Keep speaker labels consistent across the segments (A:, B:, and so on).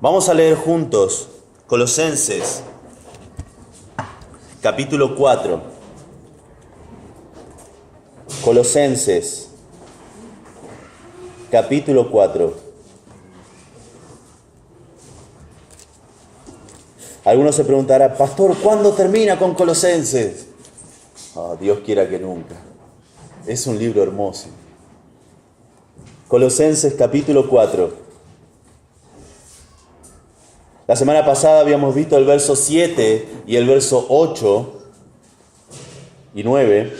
A: Vamos a leer juntos Colosenses, capítulo 4. Colosenses, capítulo 4. Algunos se preguntarán, pastor, ¿cuándo termina con Colosenses? Oh, Dios quiera que nunca. Es un libro hermoso. Colosenses, capítulo 4. La semana pasada habíamos visto el verso 7 y el verso 8 y 9.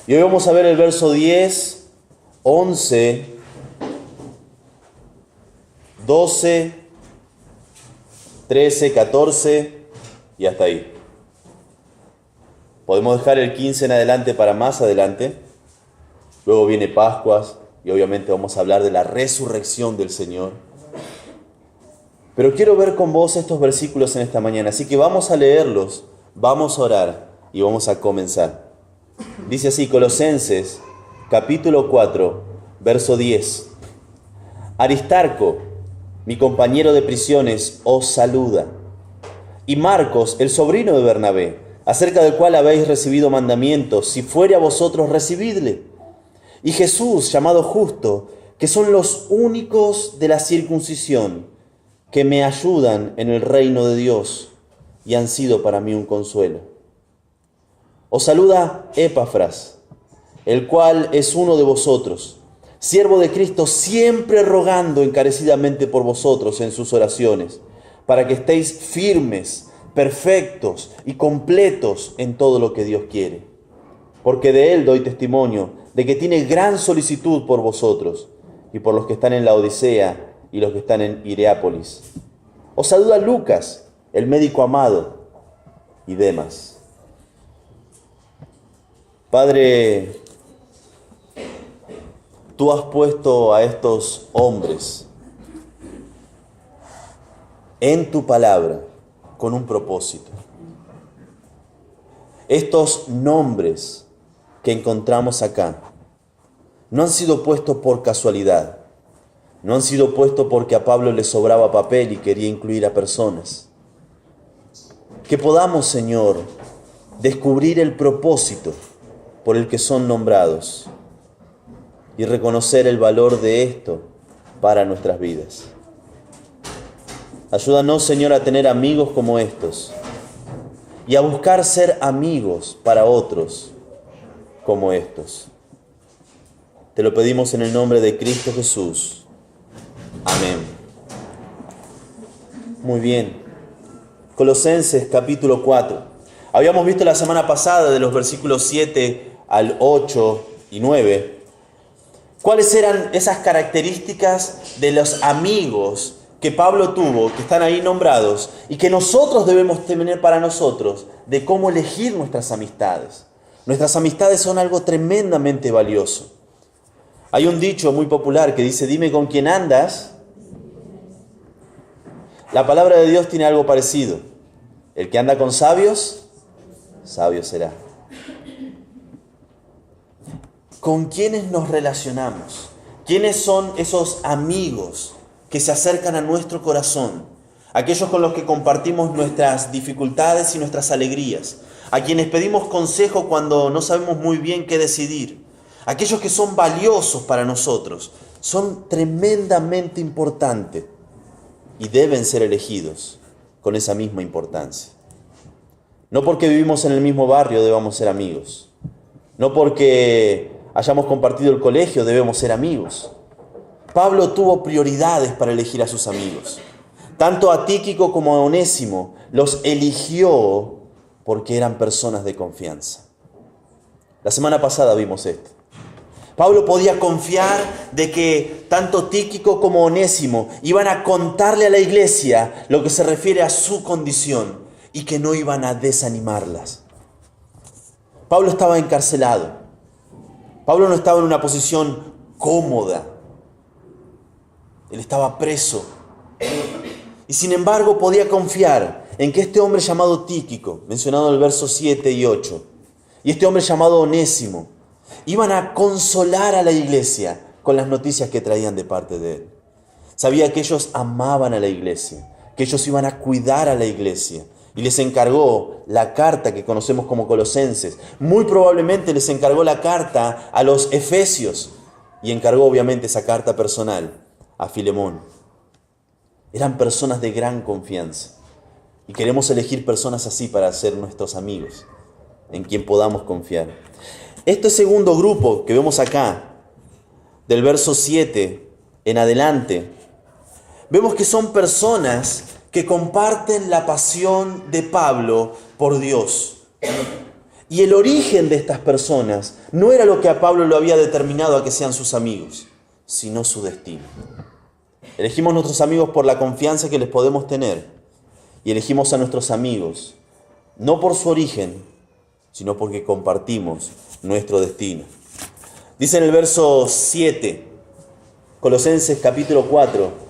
A: Y hoy vamos a ver el verso 10, 11, 12, 13, 14 y hasta ahí. Podemos dejar el 15 en adelante para más adelante. Luego viene Pascuas y obviamente vamos a hablar de la resurrección del Señor. Pero quiero ver con vos estos versículos en esta mañana, así que vamos a leerlos, vamos a orar y vamos a comenzar. Dice así, Colosenses, capítulo 4, verso 10. Aristarco, mi compañero de prisiones, os saluda. Y Marcos, el sobrino de Bernabé, acerca del cual habéis recibido mandamientos, si fuere a vosotros, recibidle. Y Jesús, llamado Justo, que son los únicos de la circuncisión, que me ayudan en el reino de Dios y han sido para mí un consuelo. Os saluda Epafras, el cual es uno de vosotros, siervo de Cristo, siempre rogando encarecidamente por vosotros en sus oraciones, para que estéis firmes, perfectos y completos en todo lo que Dios quiere. Porque de él doy testimonio de que tiene gran solicitud por vosotros y por los que están en la Odisea y los que están en Hierápolis. Os saluda Lucas, el médico amado, y Demas. Padre, tú has puesto a estos hombres en tu palabra con un propósito. Estos nombres que encontramos acá no han sido puestos por casualidad. No han sido puestos porque a Pablo le sobraba papel y quería incluir a personas. Que podamos, Señor, descubrir el propósito por el que son nombrados y reconocer el valor de esto para nuestras vidas. Ayúdanos, Señor, a tener amigos como estos y a buscar ser amigos para otros como estos. Te lo pedimos en el nombre de Cristo Jesús. Amén. Muy bien. Colosenses capítulo 4. Habíamos visto la semana pasada de los versículos 7 al 8 y 9. ¿Cuáles eran esas características de los amigos que Pablo tuvo, que están ahí nombrados, y que nosotros debemos tener para nosotros, de cómo elegir nuestras amistades? Nuestras amistades son algo tremendamente valioso. Hay un dicho muy popular que dice, dime con quién andas. La palabra de Dios tiene algo parecido. El que anda con sabios, sabio será. ¿Con quiénes nos relacionamos? ¿Quiénes son esos amigos que se acercan a nuestro corazón? Aquellos con los que compartimos nuestras dificultades y nuestras alegrías. A quienes pedimos consejo cuando no sabemos muy bien qué decidir. Aquellos que son valiosos para nosotros, son tremendamente importantes y deben ser elegidos con esa misma importancia. No porque vivimos en el mismo barrio debamos ser amigos. No porque hayamos compartido el colegio debemos ser amigos. Pablo tuvo prioridades para elegir a sus amigos. Tanto a Tíquico como a Onésimo los eligió porque eran personas de confianza. La semana pasada vimos esto. Pablo podía confiar de que tanto Tíquico como Onésimo iban a contarle a la iglesia lo que se refiere a su condición y que no iban a desanimarlas. Pablo estaba encarcelado. Pablo no estaba en una posición cómoda. Él estaba preso. Y sin embargo podía confiar en que este hombre llamado Tíquico, mencionado en el verso 7 y 8, y este hombre llamado Onésimo, iban a consolar a la iglesia con las noticias que traían de parte de él. Sabía que ellos amaban a la iglesia, que ellos iban a cuidar a la iglesia. Y les encargó la carta que conocemos como Colosenses. Muy probablemente les encargó la carta a los Efesios. Y encargó obviamente esa carta personal a Filemón. Eran personas de gran confianza. Y queremos elegir personas así para ser nuestros amigos, en quien podamos confiar. Este segundo grupo que vemos acá, del verso 7 en adelante, vemos que son personas que comparten la pasión de Pablo por Dios. Y el origen de estas personas no era lo que a Pablo lo había determinado a que sean sus amigos, sino su destino. Elegimos nuestros amigos por la confianza que les podemos tener. Y elegimos a nuestros amigos, no por su origen, sino porque compartimos nuestro destino. Dice en el verso 7, Colosenses capítulo 4,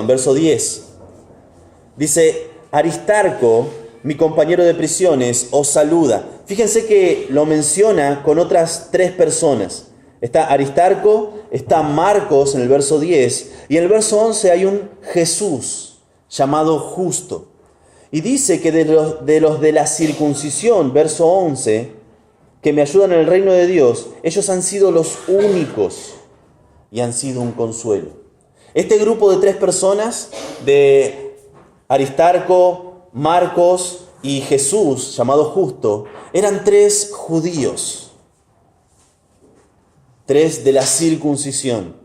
A: verso 10. Dice, Aristarco, mi compañero de prisiones, os saluda. Fíjense que lo menciona con otras 3 personas. Está Aristarco, está Marcos en el verso 10, y en el verso 11 hay un Jesús llamado Justo. Y dice que de los de la circuncisión, verso 11, que me ayudan en el reino de Dios, ellos han sido los únicos y han sido un consuelo. Este grupo de 3 personas, de Aristarco, Marcos y Jesús, llamado Justo, eran 3 judíos. 3 de la circuncisión.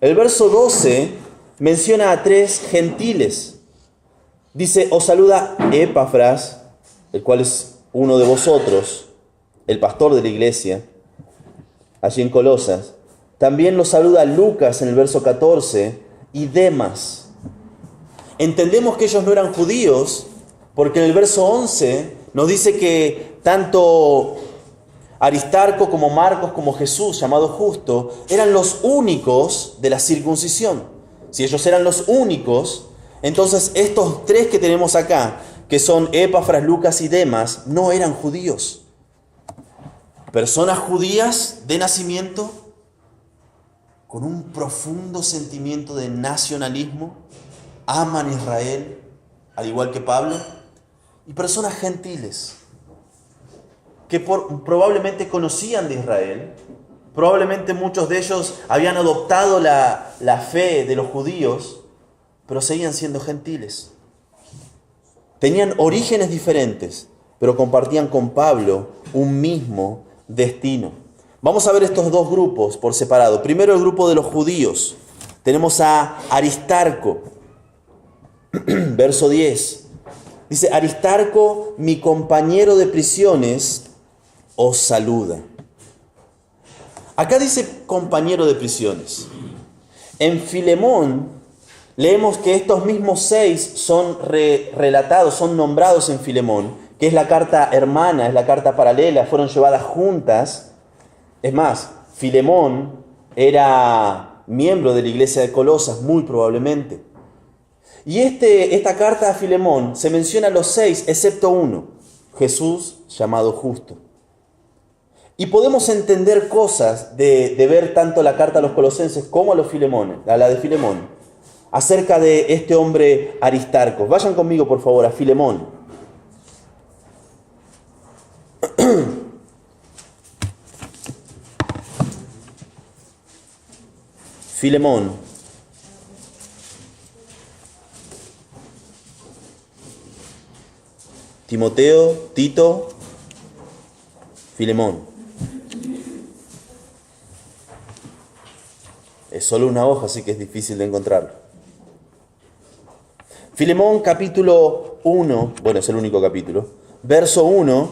A: El verso 12 menciona a 3 gentiles. Dice, os saluda Epafras, el cual es uno de vosotros, el pastor de la iglesia, allí en Colosas. También los saluda Lucas en el verso 14 y Demas. Entendemos que ellos no eran judíos porque en el verso 11 nos dice que tanto Aristarco como Marcos como Jesús, llamado Justo, eran los únicos de la circuncisión. Si ellos eran los únicos, entonces estos 3 que tenemos acá, que son Epafras, Lucas y Demas, no eran judíos. Personas judías de nacimiento, con un profundo sentimiento de nacionalismo, aman a Israel, al igual que Pablo, y personas gentiles, que probablemente conocían de Israel, probablemente muchos de ellos habían adoptado la fe de los judíos, pero seguían siendo gentiles. Tenían orígenes diferentes, pero compartían con Pablo un mismo destino. Vamos a ver estos 2 grupos por separado. Primero el grupo de los judíos. Tenemos a Aristarco, verso 10. Dice, Aristarco, mi compañero de prisiones, os saluda. Acá dice compañero de prisiones. En Filemón leemos que estos mismos 6 son relatados, son nombrados en Filemón, que es la carta hermana, es la carta paralela, fueron llevadas juntas. Es más, Filemón era miembro de la iglesia de Colosas, muy probablemente. Y esta carta a Filemón se menciona a los 6, excepto uno, Jesús llamado Justo. Y podemos entender cosas de ver tanto la carta a los Colosenses como a la de Filemón, acerca de este hombre Aristarco. Vayan conmigo, por favor, a Filemón. Filemón. Timoteo, Tito, Filemón. Es solo una hoja, así que es difícil de encontrarlo. Filemón capítulo 1, bueno, es el único capítulo, verso 1,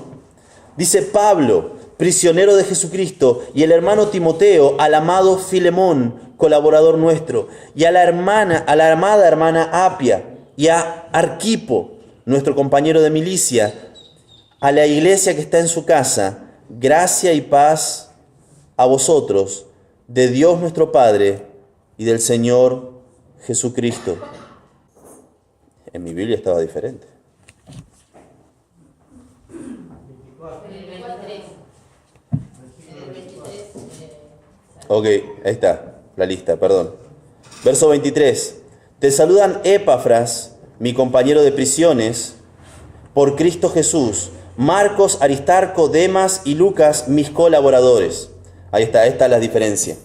A: dice Pablo, prisionero de Jesucristo, y el hermano Timoteo, al amado Filemón, colaborador nuestro, y a la amada hermana Apia, y a Arquipo, nuestro compañero de milicia, a la iglesia que está en su casa, gracia y paz a vosotros, de Dios nuestro Padre y del Señor Jesucristo. En mi Biblia estaba diferente. Ok, ahí está, la lista, perdón. Verso 23. Te saludan Epafras, mi compañero de prisiones, por Cristo Jesús, Marcos, Aristarco, Demas y Lucas, mis colaboradores. Ahí está, esta es la diferencia.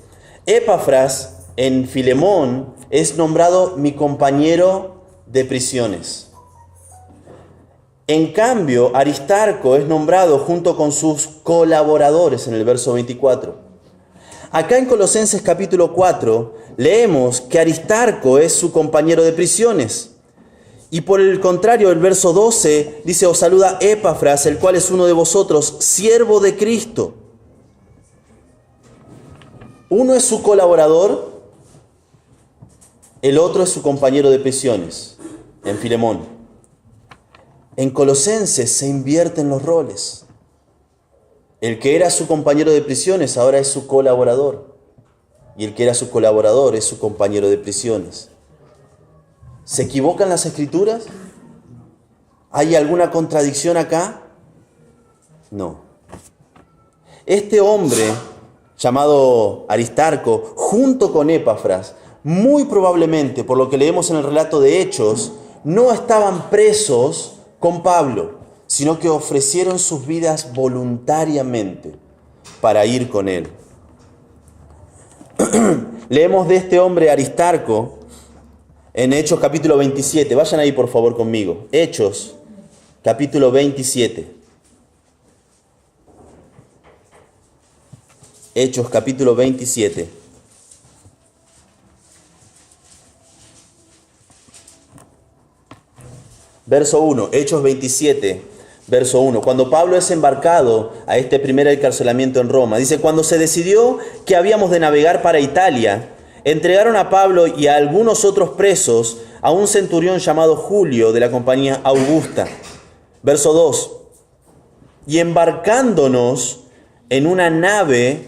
A: Epafras en Filemón es nombrado mi compañero de prisiones. En cambio, Aristarco es nombrado junto con sus colaboradores en el verso 24. Acá en Colosenses capítulo 4 leemos que Aristarco es su compañero de prisiones. Y por el contrario, el verso 12 dice, os saluda Epafras, el cual es uno de vosotros, siervo de Cristo. Uno es su colaborador, el otro es su compañero de prisiones, en Filemón. En Colosenses se invierten los roles. El que era su compañero de prisiones ahora es su colaborador. Y el que era su colaborador es su compañero de prisiones. ¿Se equivocan las escrituras? ¿Hay alguna contradicción acá? No. Este hombre, llamado Aristarco, junto con Epafras, muy probablemente, por lo que leemos en el relato de Hechos, no estaban presos con Pablo, sino que ofrecieron sus vidas voluntariamente para ir con él. Leemos de este hombre Aristarco en Hechos capítulo 27. Vayan ahí por favor conmigo. Hechos capítulo 27. Hechos capítulo 27. Verso 1, Hechos 27, verso 1. Cuando Pablo es embarcado a este primer encarcelamiento en Roma, dice, cuando se decidió que habíamos de navegar para Italia, entregaron a Pablo y a algunos otros presos a un centurión llamado Julio de la compañía Augusta. Verso 2. Y embarcándonos en una nave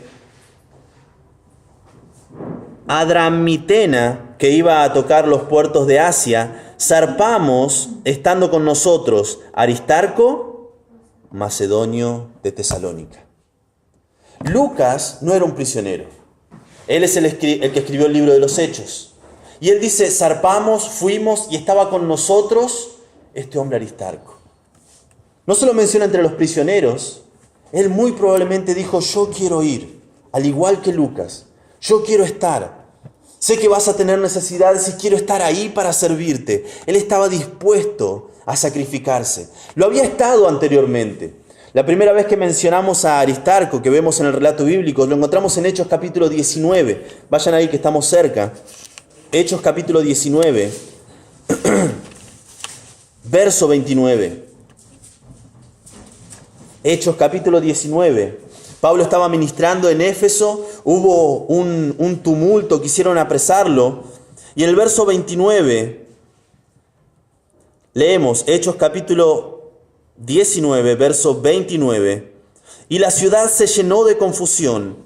A: adramitena que iba a tocar los puertos de Asia, zarpamos, estando con nosotros Aristarco, macedonio de Tesalónica. Lucas no era un prisionero. Él es el que escribió el libro de los Hechos. Y él dice, zarpamos, fuimos y estaba con nosotros este hombre Aristarco. No se lo menciona entre los prisioneros. Él muy probablemente dijo, yo quiero ir, al igual que Lucas. Yo quiero estar. Sé que vas a tener necesidades y quiero estar ahí para servirte. Él estaba dispuesto a sacrificarse. Lo había estado anteriormente. La primera vez que mencionamos a Aristarco, que vemos en el relato bíblico, lo encontramos en Hechos capítulo 19. Vayan ahí que estamos cerca. Hechos capítulo 19, verso 29. Hechos capítulo 19. Pablo estaba ministrando en Éfeso, hubo un tumulto, quisieron apresarlo. Y en el verso 29 leemos Hechos capítulo 19, verso 29. Y la ciudad se llenó de confusión,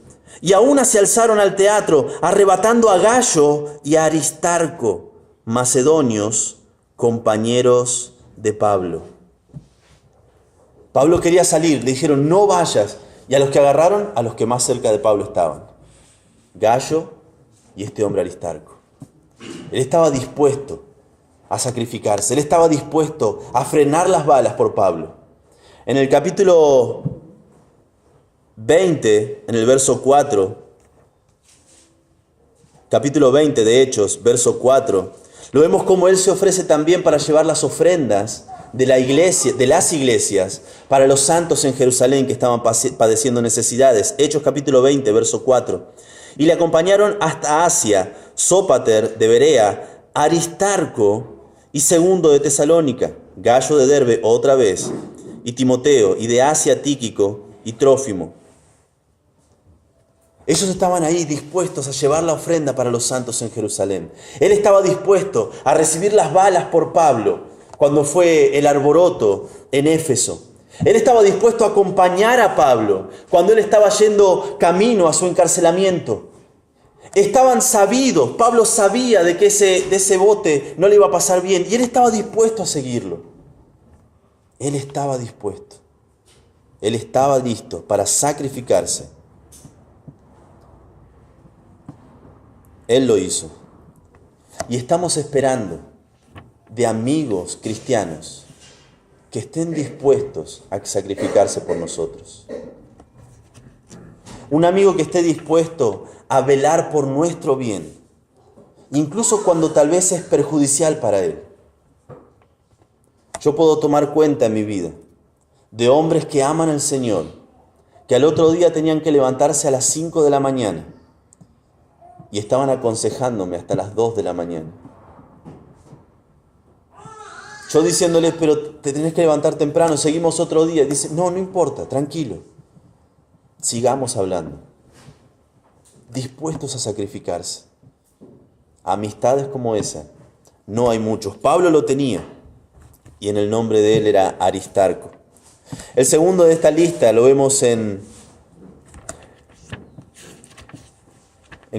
A: y aún se alzaron al teatro, arrebatando a Gayo y a Aristarco, macedonios, compañeros de Pablo. Pablo quería salir, le dijeron, no vayas. Y a los que agarraron, a los que más cerca de Pablo estaban. Gayo y este hombre Aristarco. Él estaba dispuesto a sacrificarse. Él estaba dispuesto a frenar las balas por Pablo. En el capítulo 20, en el verso 4, capítulo 20 de Hechos, verso 4, lo vemos como él se ofrece también para llevar las ofrendas de la iglesia, de las iglesias, para los santos en Jerusalén que estaban padeciendo necesidades. Hechos capítulo 20, verso 4. Y le acompañaron hasta Asia, Sópater de Berea, Aristarco y Segundo de Tesalónica, Gayo de Derbe otra vez, y Timoteo, y de Asia Tíquico y Trófimo. Ellos estaban ahí dispuestos a llevar la ofrenda para los santos en Jerusalén. Él estaba dispuesto a recibir las balas por Pablo cuando fue el alboroto en Éfeso. Él estaba dispuesto a acompañar a Pablo cuando él estaba yendo camino a su encarcelamiento. Estaban sabidos, Pablo sabía de que de ese bote no le iba a pasar bien y él estaba dispuesto a seguirlo. Él estaba dispuesto. Él estaba listo para sacrificarse. Él lo hizo. Y estamos esperando de amigos cristianos que estén dispuestos a sacrificarse por nosotros. Un amigo que esté dispuesto a velar por nuestro bien, incluso cuando tal vez es perjudicial para él. Yo puedo tomar cuenta en mi vida de hombres que aman al Señor, que al otro día tenían que levantarse a las 5 de la mañana y estaban aconsejándome hasta las 2 de la mañana. Yo diciéndoles, pero te tenés que levantar temprano, seguimos otro día. Dice, no importa, tranquilo. Sigamos hablando. Dispuestos a sacrificarse. Amistades como esa, no hay muchos. Pablo lo tenía, y en el nombre de él era Aristarco. El segundo de esta lista lo vemos en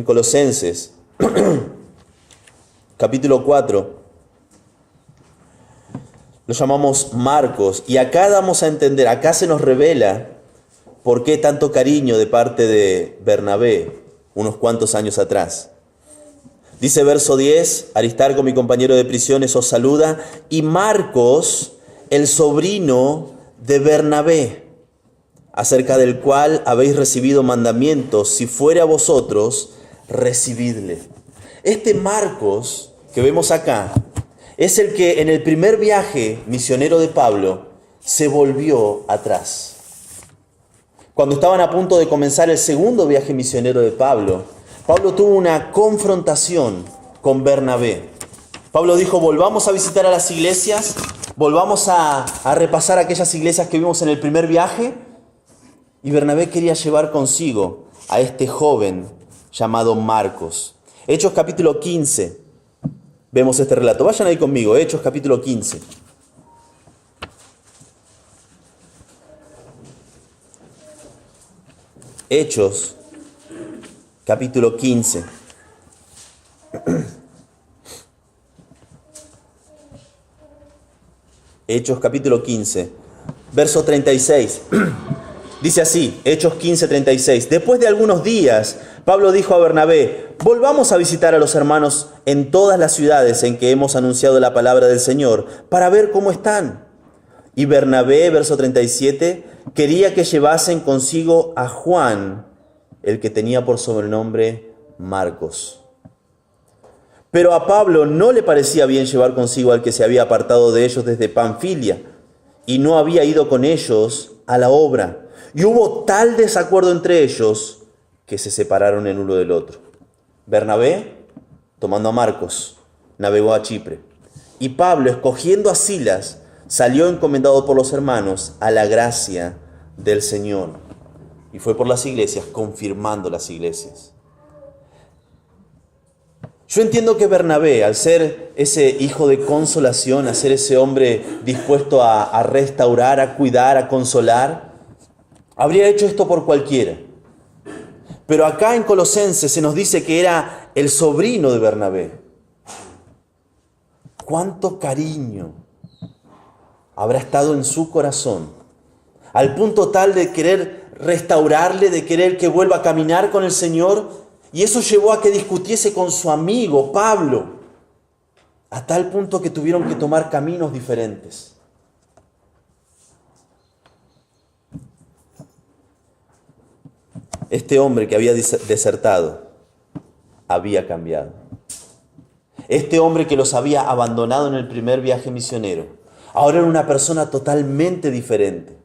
A: Colosenses, capítulo 4. Lo llamamos Marcos, y acá damos a entender, acá se nos revela por qué tanto cariño de parte de Bernabé unos cuantos años atrás. Dice verso 10, Aristarco, mi compañero de prisiones, os saluda, y Marcos, el sobrino de Bernabé, acerca del cual habéis recibido mandamientos, si fuere a vosotros, recibidle. Este Marcos que vemos acá es el que en el primer viaje misionero de Pablo se volvió atrás. Cuando estaban a punto de comenzar el segundo viaje misionero de Pablo, Pablo tuvo una confrontación con Bernabé. Pablo dijo, volvamos a visitar a las iglesias, volvamos a repasar aquellas iglesias que vimos en el primer viaje. Y Bernabé quería llevar consigo a este joven llamado Marcos. Hechos capítulo 15, vemos este relato. Vayan ahí conmigo, Hechos capítulo 15. Hechos capítulo 15. Hechos capítulo 15, verso 36. Dice así, Hechos 15, 36. Después de algunos días, Pablo dijo a Bernabé, volvamos a visitar a los hermanos en todas las ciudades en que hemos anunciado la palabra del Señor, para ver cómo están. Y Bernabé, verso 37, quería que llevasen consigo a Juan, el que tenía por sobrenombre Marcos. Pero a Pablo no le parecía bien llevar consigo al que se había apartado de ellos desde Panfilia, y no había ido con ellos a la obra. Y hubo tal desacuerdo entre ellos que se separaron el uno del otro. Bernabé, tomando a Marcos, navegó a Chipre. Y Pablo, escogiendo a Silas, salió encomendado por los hermanos a la gracia del Señor. Y fue por las iglesias, confirmando las iglesias. Yo entiendo que Bernabé, al ser ese hijo de consolación, a ser ese hombre dispuesto a restaurar, a cuidar, a consolar, habría hecho esto por cualquiera. Pero acá en Colosenses se nos dice que era el sobrino de Bernabé. ¿Cuánto cariño habrá estado en su corazón? Al punto tal de querer restaurarle, de querer que vuelva a caminar con el Señor. Y eso llevó a que discutiese con su amigo Pablo, a tal punto que tuvieron que tomar caminos diferentes. Este hombre que había desertado había cambiado. Este hombre que los había abandonado en el primer viaje misionero, ahora era una persona totalmente diferente.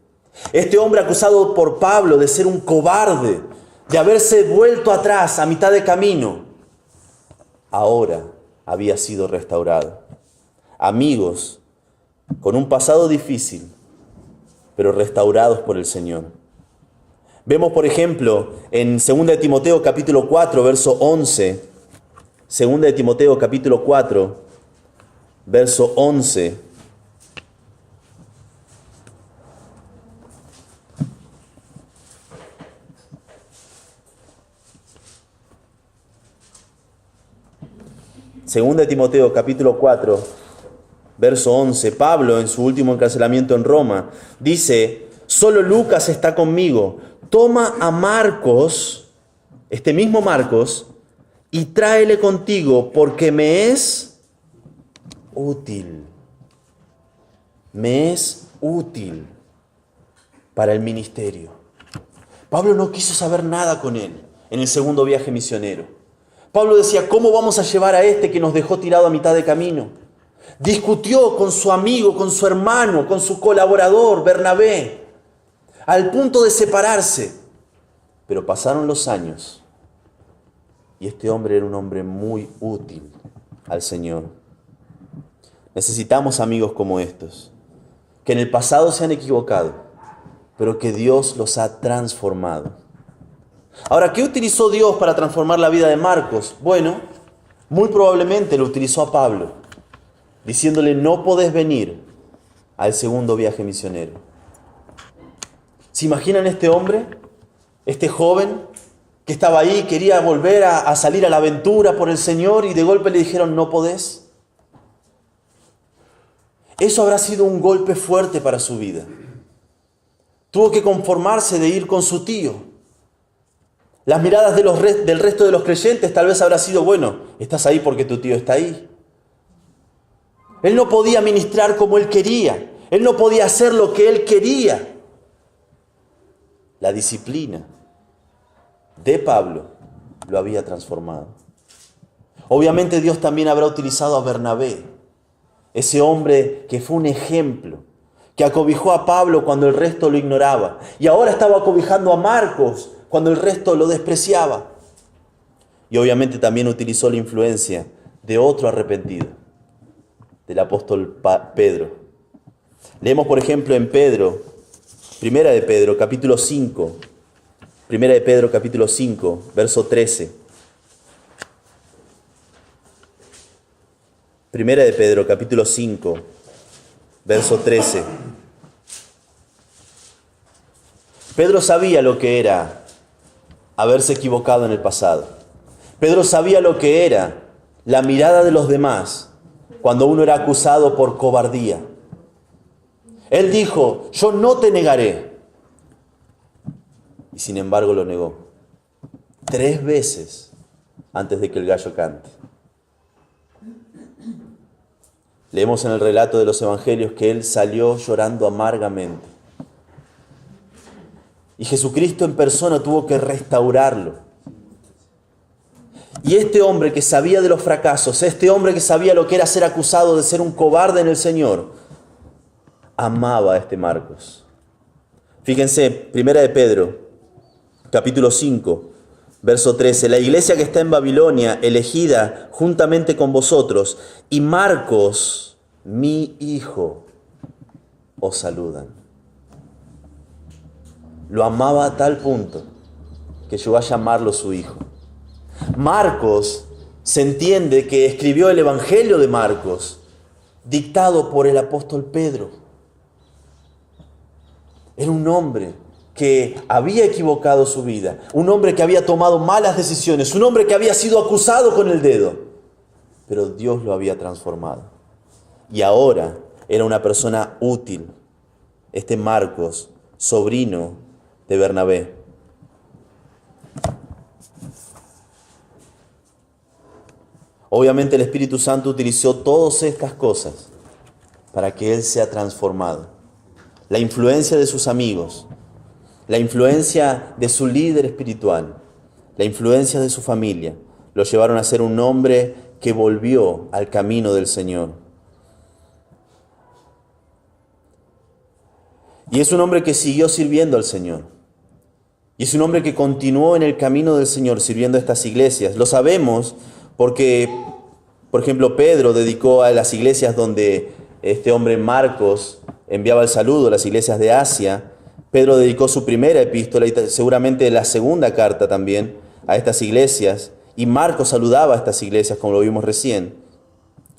A: Este hombre acusado por Pablo de ser un cobarde, de haberse vuelto atrás a mitad de camino, ahora había sido restaurado. Amigos con un pasado difícil, pero restaurados por el Señor. Vemos, por ejemplo, en 2 de Timoteo capítulo 4, verso 11, 2 de Timoteo capítulo 4, verso 11, Segunda de Timoteo capítulo 4, verso 11, Pablo en su último encarcelamiento en Roma dice, solo Lucas está conmigo, toma a Marcos, este mismo Marcos, y tráele contigo, porque me es útil. Me es útil para el ministerio. Pablo no quiso saber nada con él en el segundo viaje misionero. Pablo decía, ¿cómo vamos a llevar a este que nos dejó tirado a mitad de camino? Discutió con su amigo, con su hermano, con su colaborador, Bernabé, al punto de separarse. Pero pasaron los años y este hombre era un hombre muy útil al Señor. Necesitamos amigos como estos, que en el pasado se han equivocado, pero que Dios los ha transformado. Ahora, ¿qué utilizó Dios para transformar la vida de Marcos? Bueno, muy probablemente lo utilizó a Pablo, diciéndole, no podés venir al segundo viaje misionero. ¿Se imaginan este hombre? Este joven que estaba ahí, quería volver a salir a la aventura por el Señor y de golpe le dijeron, no podés. Eso habrá sido un golpe fuerte para su vida. Tuvo que conformarse de ir con su tío. Las miradas del resto de los creyentes tal vez habrá sido, bueno, estás ahí porque tu tío está ahí. Él no podía ministrar como él quería. Él no podía hacer lo que él quería. La disciplina de Pablo lo había transformado. Obviamente Dios también habrá utilizado a Bernabé, ese hombre que fue un ejemplo, que acobijó a Pablo cuando el resto lo ignoraba. Y ahora estaba acobijando a Marcos cuando el resto lo despreciaba. Y obviamente también utilizó la influencia de otro arrepentido, del apóstol Pedro. Leemos, por ejemplo, en Pedro, Primera de Pedro, capítulo 5. Primera de Pedro, capítulo 5, verso 13. Primera de Pedro, capítulo 5, verso 13. Pedro sabía lo que era haberse equivocado en el pasado. Pedro sabía lo que era la mirada de los demás cuando uno era acusado por cobardía. Él dijo, yo no te negaré. Y sin embargo lo negó 3 veces antes de que el gallo cante. Leemos en el relato de los evangelios que él salió llorando amargamente. Y Jesucristo en persona tuvo que restaurarlo. Y este hombre que sabía de los fracasos, este hombre que sabía lo que era ser acusado de ser un cobarde en el Señor, amaba a este Marcos. Fíjense, Primera de Pedro, capítulo 5, verso 13. La iglesia que está en Babilonia, elegida juntamente con vosotros, y Marcos, mi hijo, os saludan. Lo amaba a tal punto que llegó a llamarlo su hijo. Marcos se entiende que escribió el Evangelio de Marcos, dictado por el apóstol Pedro. Era un hombre que había equivocado su vida, un hombre que había tomado malas decisiones, un hombre que había sido acusado con el dedo, pero Dios lo había transformado. Y ahora era una persona útil, este Marcos, sobrino de Bernabé. Obviamente el Espíritu Santo utilizó todas estas cosas para que él sea transformado. La influencia de sus amigos, la influencia de su líder espiritual, la influencia de su familia, lo llevaron a ser un hombre que volvió al camino del Señor. Y es un hombre que siguió sirviendo al Señor. Y es un hombre que continuó en el camino del Señor sirviendo a estas iglesias. Lo sabemos porque, por ejemplo, Pedro dedicó a las iglesias donde este hombre Marcos enviaba el saludo, las iglesias de Asia. Pedro dedicó su primera epístola y seguramente la segunda carta también a estas iglesias. Y Marcos saludaba a estas iglesias, como lo vimos recién.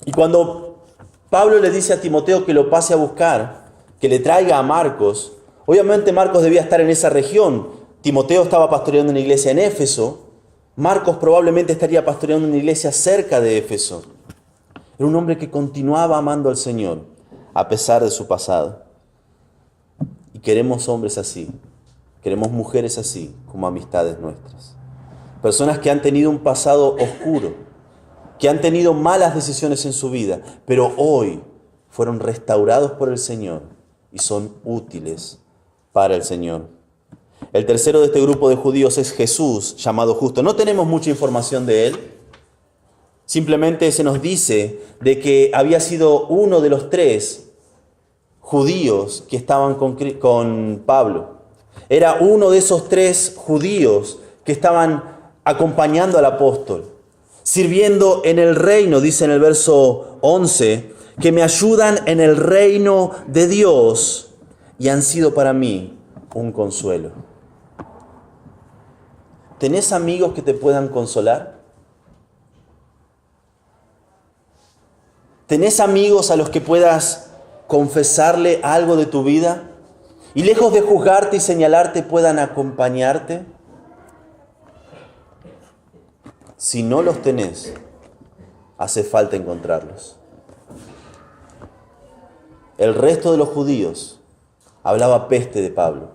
A: Y cuando Pablo le dice a Timoteo que lo pase a buscar, que le traiga a Marcos, obviamente Marcos debía estar en esa región. Timoteo estaba pastoreando una iglesia en Éfeso. Marcos probablemente estaría pastoreando una iglesia cerca de Éfeso. Era un hombre que continuaba amando al Señor a pesar de su pasado. Y queremos hombres así, queremos mujeres así como amistades nuestras. Personas que han tenido un pasado oscuro, que han tenido malas decisiones en su vida, pero hoy fueron restaurados por el Señor y son útiles para el Señor. El tercero de este grupo de judíos es Jesús, llamado Justo. No tenemos mucha información de él. Simplemente se nos dice de que había sido uno de los 3 judíos que estaban con Pablo. Era uno de esos 3 judíos que estaban acompañando al apóstol, sirviendo en el reino, dice en el verso 11, que me ayudan en el reino de Dios y han sido para mí un consuelo. ¿Tenés amigos que te puedan consolar? ¿Tenés amigos a los que puedas confesarle algo de tu vida y lejos de juzgarte y señalarte puedan acompañarte? Si no los tenés, hace falta encontrarlos. El resto de los judíos hablaba peste de Pablo.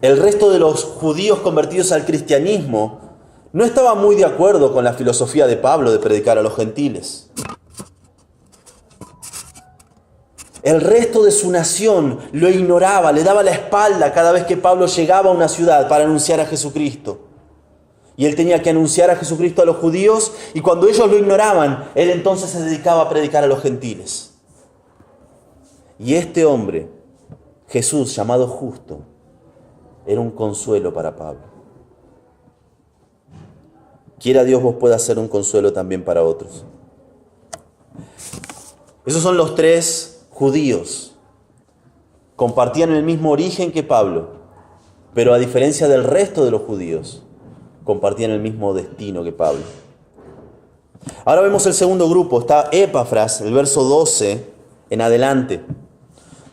A: El resto de los judíos convertidos al cristianismo no estaba muy de acuerdo con la filosofía de Pablo de predicar a los gentiles. El resto de su nación lo ignoraba, le daba la espalda cada vez que Pablo llegaba a una ciudad para anunciar a Jesucristo. Y él tenía que anunciar a Jesucristo a los judíos, y cuando ellos lo ignoraban, él entonces se dedicaba a predicar a los gentiles. Y este hombre, Jesús, llamado Justo, era un consuelo para Pablo. Quiera Dios vos pueda ser un consuelo también para otros. Esos son los 3 judíos. Compartían el mismo origen que Pablo, pero a diferencia del resto de los judíos, compartían el mismo destino que Pablo. Ahora vemos el segundo grupo. Está Epafras, el verso 12 en adelante.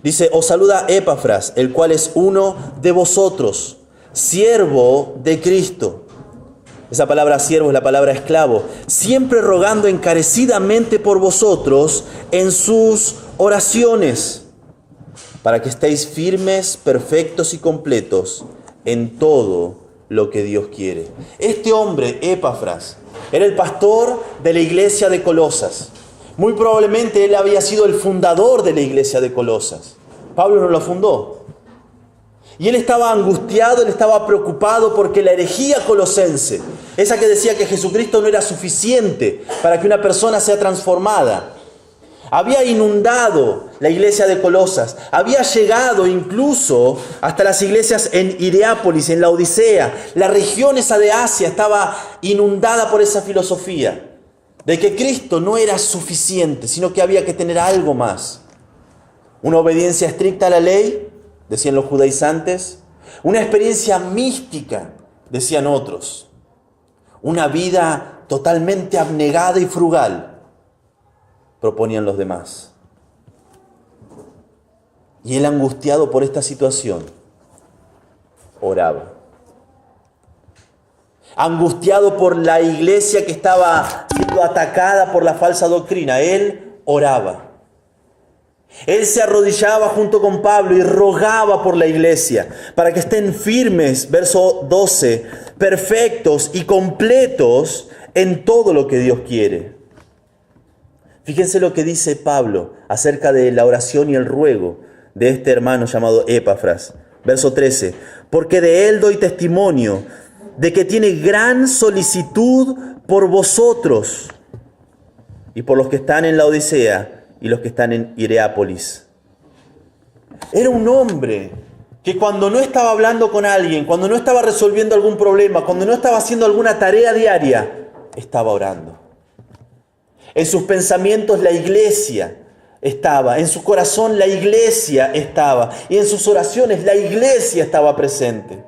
A: Dice, os saluda Epafras, el cual es uno de vosotros, siervo de Cristo. Esa palabra siervo es la palabra esclavo. Siempre rogando encarecidamente por vosotros en sus oraciones, para que estéis firmes, perfectos y completos en todo lo que Dios quiere. Este hombre, Epafras, era el pastor de la iglesia de Colosas. Muy probablemente él había sido el fundador de la iglesia de Colosas. Pablo no lo fundó. Y él estaba angustiado, él estaba preocupado porque la herejía colosense, esa que decía que Jesucristo no era suficiente para que una persona sea transformada, había inundado la iglesia de Colosas, había llegado incluso hasta las iglesias en Hierápolis, en la Odisea. La región esa de Asia estaba inundada por esa filosofía de que Cristo no era suficiente, sino que había que tener algo más. Una obediencia estricta a la ley, decían los judaizantes. Una experiencia mística, decían otros. Una vida totalmente abnegada y frugal, proponían los demás. Y él, angustiado por esta situación, oraba. Angustiado por la iglesia que estaba siendo atacada por la falsa doctrina, él oraba. Él se arrodillaba junto con Pablo y rogaba por la iglesia para que estén firmes, verso 12, perfectos y completos en todo lo que Dios quiere. Fíjense lo que dice Pablo acerca de la oración y el ruego de este hermano llamado Epafras. Verso 13, porque de él doy testimonio de que tiene gran solicitud por vosotros y por los que están en la Odisea y los que están en Hierápolis. Era un hombre que cuando no estaba hablando con alguien, cuando no estaba resolviendo algún problema, cuando no estaba haciendo alguna tarea diaria, estaba orando. En sus pensamientos la iglesia estaba, en su corazón la iglesia estaba, y en sus oraciones la iglesia estaba presente.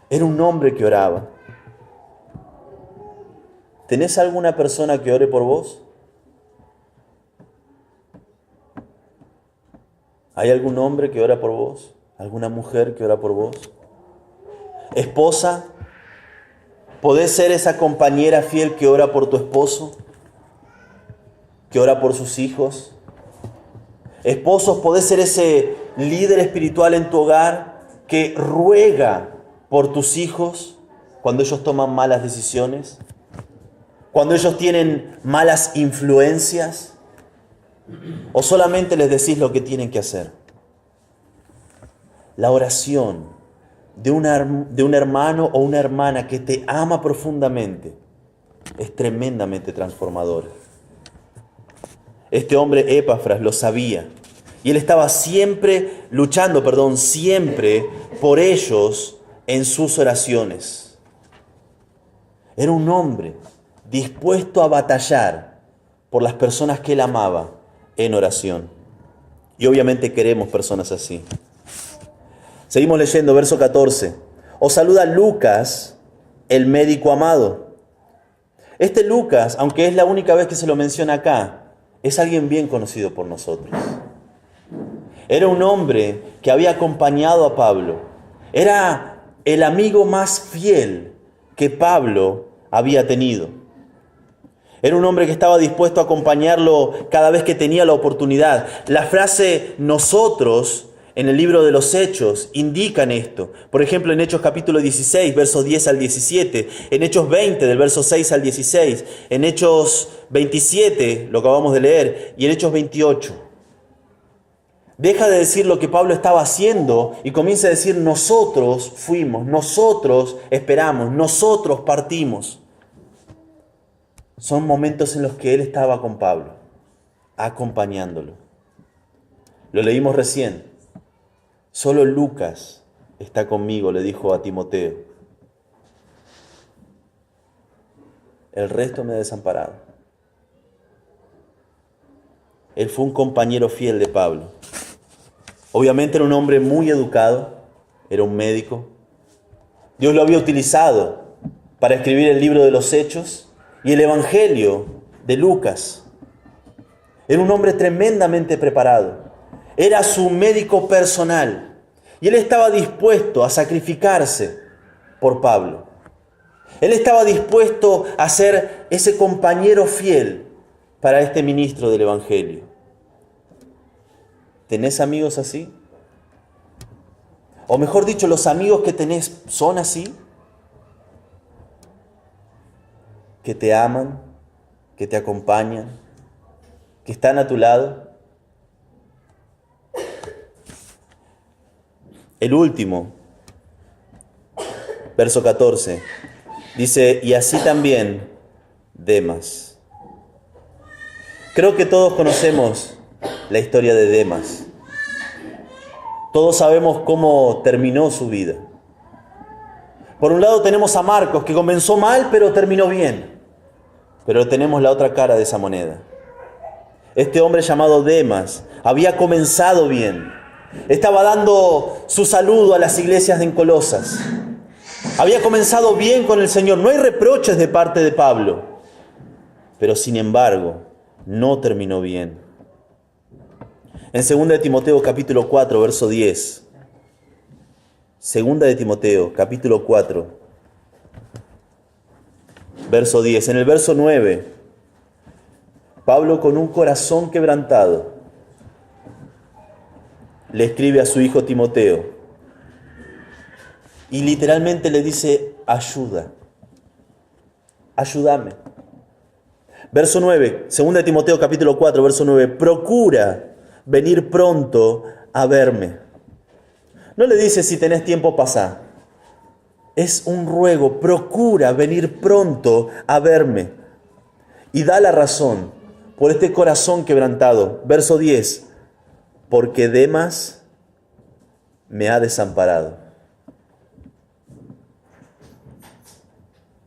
A: Era un hombre que oraba. ¿Tenés alguna persona que ore por vos? ¿Hay algún hombre que ora por vos? ¿Alguna mujer que ora por vos? Esposa, ¿podés ser esa compañera fiel que ora por tu esposo? ¿Que ora por sus hijos? Esposos, ¿podés ser ese líder espiritual en tu hogar que ruega por tus hijos? cuando ellos toman malas decisiones, cuando ellos tienen malas influencias, o solamente les decís lo que tienen que hacer? La oración de un hermano o una hermana que te ama profundamente es tremendamente transformadora. Este hombre Epafras lo sabía y él estaba siempre siempre por ellos en sus oraciones. Era un hombre dispuesto a batallar por las personas que él amaba en oración. Y obviamente queremos personas así. Seguimos leyendo, verso 14. Os saluda Lucas, el médico amado. Este Lucas, aunque es la única vez que se lo menciona acá, es alguien bien conocido por nosotros. Era un hombre que había acompañado a Pablo. Era el amigo más fiel que Pablo había tenido. Era un hombre que estaba dispuesto a acompañarlo cada vez que tenía la oportunidad. La frase nosotros en el libro de los Hechos indican esto. Por ejemplo, en Hechos capítulo 16, versos 10 al 17. En Hechos 20, del verso 6 al 16. En Hechos 27, lo acabamos de leer. Y en Hechos 28. Deja de decir lo que Pablo estaba haciendo y comienza a decir nosotros fuimos, nosotros esperamos, nosotros partimos. Son momentos en los que él estaba con Pablo, acompañándolo. Lo leímos recién. Solo Lucas está conmigo, le dijo a Timoteo. El resto me ha desamparado. Él fue un compañero fiel de Pablo. Obviamente era un hombre muy educado, era un médico. Dios lo había utilizado para escribir el libro de los Hechos y el Evangelio de Lucas. Era un hombre tremendamente preparado. Era su médico personal. Y él estaba dispuesto a sacrificarse por Pablo. Él estaba dispuesto a ser ese compañero fiel para este ministro del Evangelio. ¿Tenés amigos así? O mejor dicho, ¿los amigos que tenés son así? Que te aman, que te acompañan, que están a tu lado. El último, verso 14, dice, y así también Demas. Creo que todos conocemos la historia de Demas. Todos sabemos cómo terminó su vida. Por un lado tenemos a Marcos, que comenzó mal, pero terminó bien. Pero tenemos la otra cara de esa moneda. Este hombre llamado Demas había comenzado bien. Estaba dando su saludo a las iglesias en Colosas. Había comenzado bien con el Señor. No hay reproches de parte de Pablo. Pero sin embargo, no terminó bien. En 2 de Timoteo capítulo 4, verso 10. 2 de Timoteo capítulo 4, verso 10. En el verso 9, Pablo, con un corazón quebrantado, le escribe a su hijo Timoteo y literalmente le dice, ayúdame. Verso 9, 2 de Timoteo capítulo 4, verso 9, procura venir pronto a verme. No le dice si tenés tiempo, pasá. Es un ruego, procura venir pronto a verme. Y da la razón por este corazón quebrantado. Verso 10, porque Demas me ha desamparado.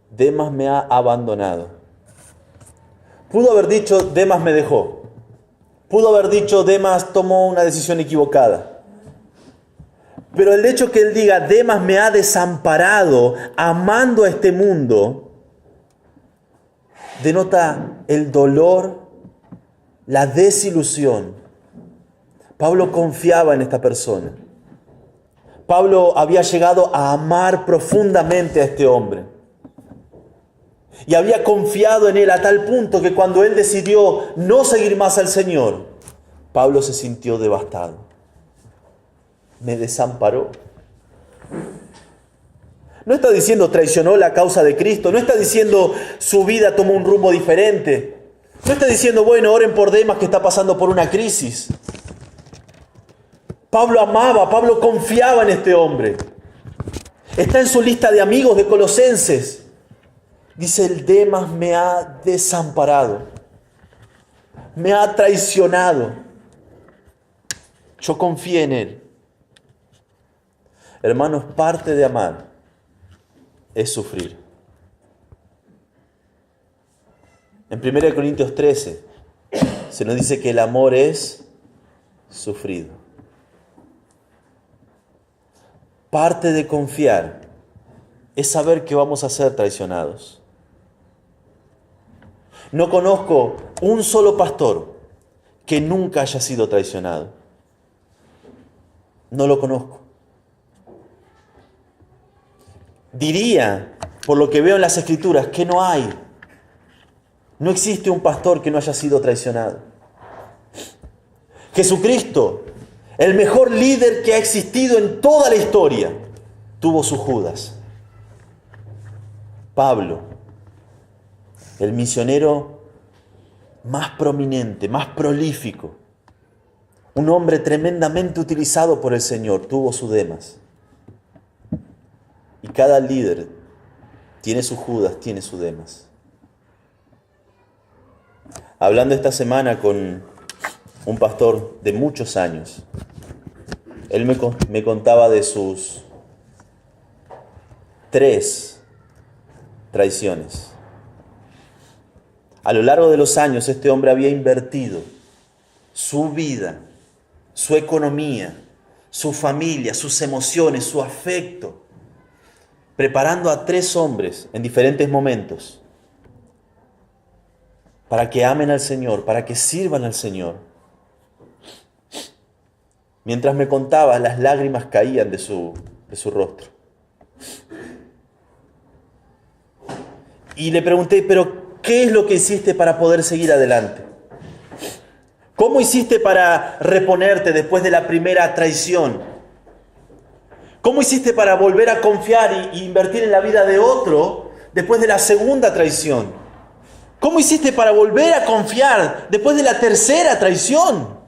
A: Demas me ha abandonado. Pudo haber dicho, Demas me dejó. Pudo haber dicho, Demas tomó una decisión equivocada. Pero el hecho que él diga, Demas me ha desamparado, amando a este mundo, denota el dolor, la desilusión. Pablo confiaba en esta persona. Pablo había llegado a amar profundamente a este hombre. Y había confiado en él a tal punto que cuando él decidió no seguir más al Señor, Pablo se sintió devastado. Me desamparó. No está diciendo traicionó la causa de Cristo. No está diciendo su vida tomó un rumbo diferente. No está diciendo, bueno, oren por Demas que está pasando por una crisis. Pablo amaba, Pablo confiaba en este hombre. Está en su lista de amigos de Colosenses. Dice, el Demas me ha desamparado. Me ha traicionado. Yo confié en él. Hermanos, parte de amar es sufrir. En 1 Corintios 13 se nos dice que el amor es sufrido. Parte de confiar es saber que vamos a ser traicionados. No conozco un solo pastor que nunca haya sido traicionado. No lo conozco. Diría, por lo que veo en las Escrituras, que no hay. No existe un pastor que no haya sido traicionado. Jesucristo, el mejor líder que ha existido en toda la historia, tuvo sus Judas. Pablo, el misionero más prominente, más prolífico, un hombre tremendamente utilizado por el Señor, tuvo su Demas. Y cada líder tiene su Judas, tiene su Demas. Hablando esta semana con un pastor de muchos años, él me contaba de sus 3 traiciones. A lo largo de los años, este hombre había invertido su vida, su economía, su familia, sus emociones, su afecto, preparando a 3 hombres en diferentes momentos para que amen al Señor, para que sirvan al Señor. Mientras me contaba, las lágrimas caían de su rostro. Y le pregunté, pero ¿qué es lo que hiciste para poder seguir adelante? ¿Cómo hiciste para reponerte después de la primera traición? ¿Cómo hiciste para volver a confiar e invertir en la vida de otro después de la segunda traición? ¿Cómo hiciste para volver a confiar después de la tercera traición?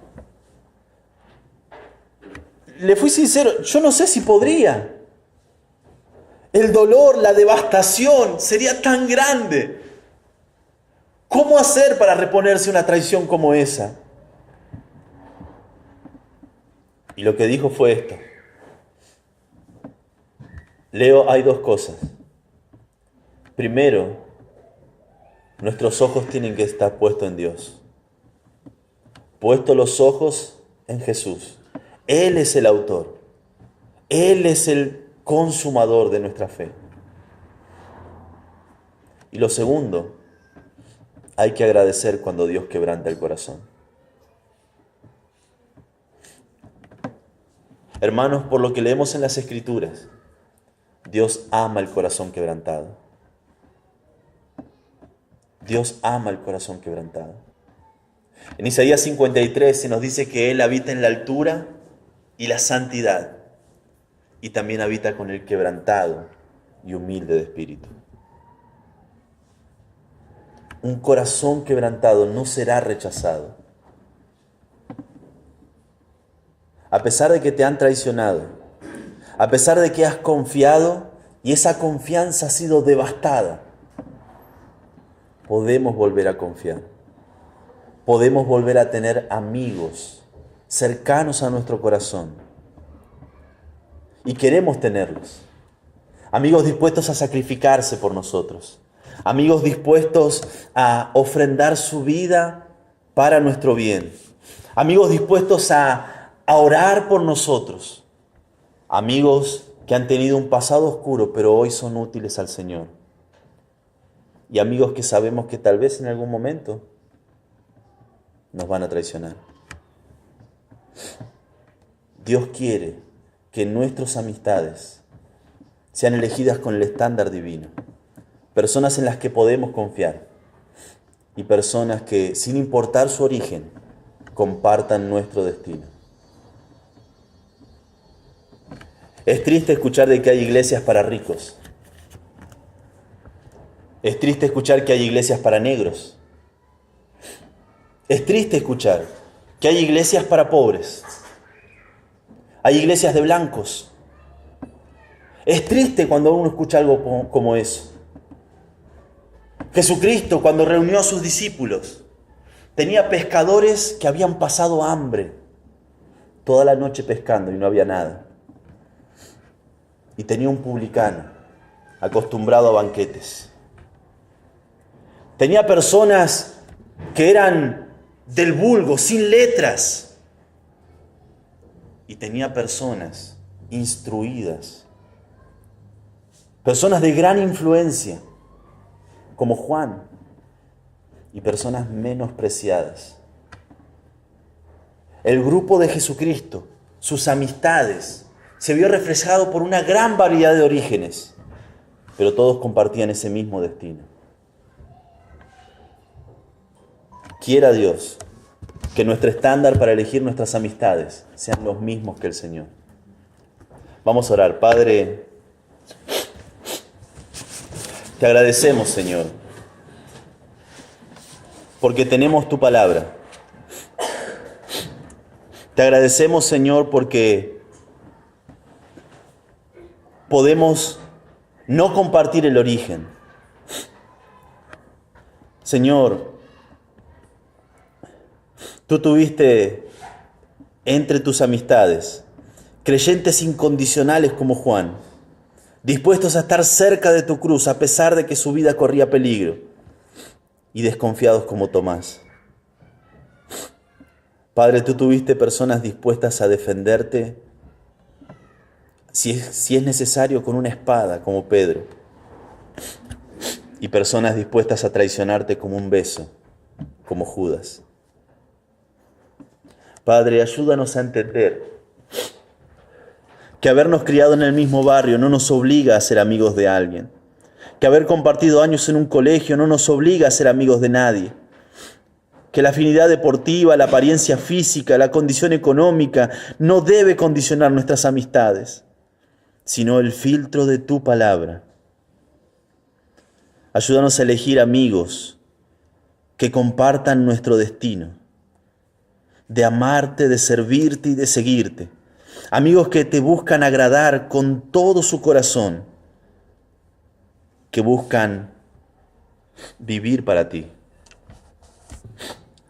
A: Le fui sincero, yo no sé si podría. El dolor, la devastación sería tan grande. ¿Cómo hacer para reponerse una traición como esa? Y lo que dijo fue esto. Leo, hay 2 cosas. Primero, nuestros ojos tienen que estar puestos en Dios. Puestos los ojos en Jesús. Él es el autor. Él es el consumador de nuestra fe. Y lo segundo, hay que agradecer cuando Dios quebranta el corazón. Hermanos, por lo que leemos en las Escrituras, Dios ama el corazón quebrantado. Dios ama el corazón quebrantado. En Isaías 53 se nos dice que Él habita en la altura y la santidad, y también habita con el quebrantado y humilde de espíritu. Un corazón quebrantado no será rechazado. A pesar de que te han traicionado, a pesar de que has confiado y esa confianza ha sido devastada, podemos volver a confiar. Podemos volver a tener amigos cercanos a nuestro corazón. Y queremos tenerlos. Amigos dispuestos a sacrificarse por nosotros. Amigos dispuestos a ofrendar su vida para nuestro bien. Amigos dispuestos a orar por nosotros. Amigos que han tenido un pasado oscuro, pero hoy son útiles al Señor. Y amigos que sabemos que tal vez en algún momento nos van a traicionar. Dios quiere que nuestras amistades sean elegidas con el estándar divino. Personas en las que podemos confiar. Y personas que, sin importar su origen, compartan nuestro destino. Es triste escuchar de que hay iglesias para ricos. Es triste escuchar que hay iglesias para negros. Es triste escuchar que hay iglesias para pobres. Hay iglesias de blancos. Es triste cuando uno escucha algo como eso. Jesucristo, cuando reunió a sus discípulos, tenía pescadores que habían pasado hambre toda la noche pescando y no había nada. Y tenía un publicano acostumbrado a banquetes. Tenía personas que eran del vulgo, sin letras. Y tenía personas instruidas, personas de gran influencia, como Juan, y personas menospreciadas. El grupo de Jesucristo, sus amistades, se vio reflejado por una gran variedad de orígenes, pero todos compartían ese mismo destino. Quiera Dios que nuestro estándar para elegir nuestras amistades sean los mismos que el Señor. Vamos a orar. Padre, te agradecemos, Señor, porque tenemos tu palabra. Te agradecemos, Señor, porque podemos no compartir el origen. Señor, tú tuviste entre tus amistades creyentes incondicionales como Juan, dispuestos a estar cerca de tu cruz a pesar de que su vida corría peligro, y desconfiados como Tomás. Padre, tú tuviste personas dispuestas a defenderte, si es necesario, con una espada, como Pedro, y personas dispuestas a traicionarte como un beso, como Judas. Padre, ayúdanos a entender que habernos criado en el mismo barrio no nos obliga a ser amigos de alguien, que haber compartido años en un colegio no nos obliga a ser amigos de nadie, que la afinidad deportiva, la apariencia física, la condición económica no debe condicionar nuestras amistades, sino el filtro de tu palabra. Ayúdanos a elegir amigos que compartan nuestro destino, de amarte, de servirte y de seguirte. Amigos que te buscan agradar con todo su corazón, que buscan vivir para ti.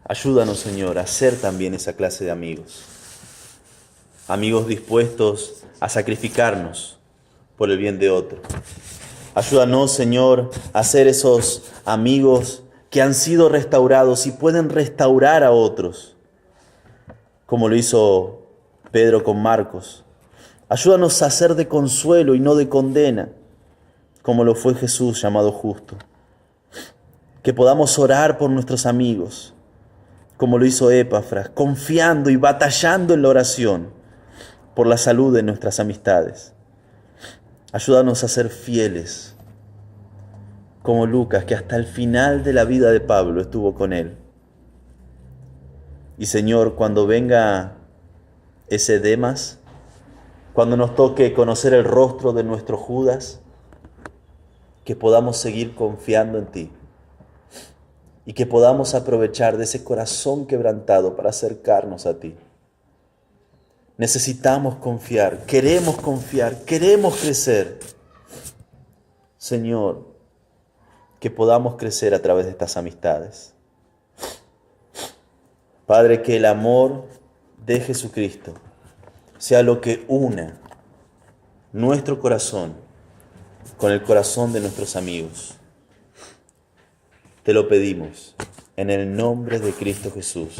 A: Ayúdanos, Señor, a ser también esa clase de amigos. Amigos dispuestos a sacrificarnos por el bien de otro. Ayúdanos, Señor, a ser esos amigos que han sido restaurados y pueden restaurar a otros, como lo hizo Pedro con Marcos. Ayúdanos a ser de consuelo y no de condena, como lo fue Jesús llamado justo. Que podamos orar por nuestros amigos, como lo hizo Epafras, confiando y batallando en la oración por la salud de nuestras amistades. Ayúdanos a ser fieles, como Lucas, que hasta el final de la vida de Pablo estuvo con él. Y Señor, cuando venga ese Demas, cuando nos toque conocer el rostro de nuestro Judas, que podamos seguir confiando en ti y que podamos aprovechar de ese corazón quebrantado para acercarnos a ti. Necesitamos confiar, queremos crecer. Señor, que podamos crecer a través de estas amistades. Padre, que el amor de Jesucristo sea lo que una nuestro corazón con el corazón de nuestros amigos. Te lo pedimos en el nombre de Cristo Jesús.